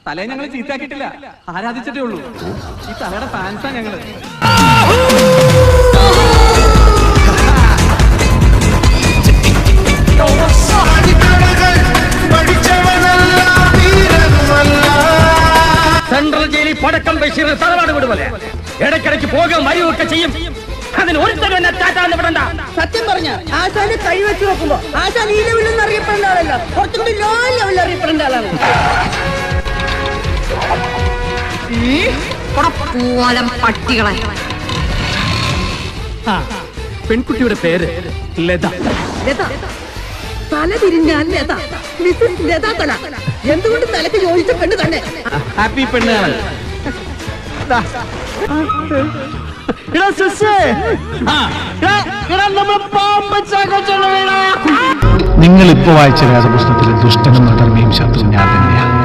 തലയെ ഞങ്ങൾ ചീത്താക്കിയിട്ടില്ല, ആരാധിച്ചിട്ടേ ഉള്ളൂ. ഈ തലയുടെ ഫാൻസാ ഞങ്ങള്. സെൻട്രൽ ജയിലിൽ പടക്കം ബഷീർ തറവാട് വിടുപോലെ ഇടയ്ക്കിടയ്ക്ക് പോകുകയും വരികയൊക്കെ ചെയ്യും. അതിന് ഒരുത്തരം എന്നെ താറ്റാന്ന് വിടണ്ട. സത്യം പറഞ്ഞ ആശാന് കഴിവെച്ച് നോക്കുമ്പോ ആശാൻ ഈ ലെവലിൽ അറിയപ്പെടേണ്ട ആളല്ല, കുറച്ചുകൂടി ലോ ലെവലിൽ അറിയപ്പെടേണ്ട ആളാണ്. പട്ടികളെ. പെൺകുട്ടിയുടെ പേര് ലത. തല തിരിഞ്ഞാൽ ലത, മിസ്സസ് ലത തല. എന്തുകൊണ്ട് തലക്ക് യോജിച്ച പെണ്ണ് തന്നെ. ഹാപ്പി പെണ്ണാണ്. നിങ്ങൾ ഇപ്പൊ വായിച്ച വേദപുസ്തകത്തിലെ ദുഷ്ടനും ധർമ്മിയും ശത്രു ഞാൻ തന്നെയാണ്.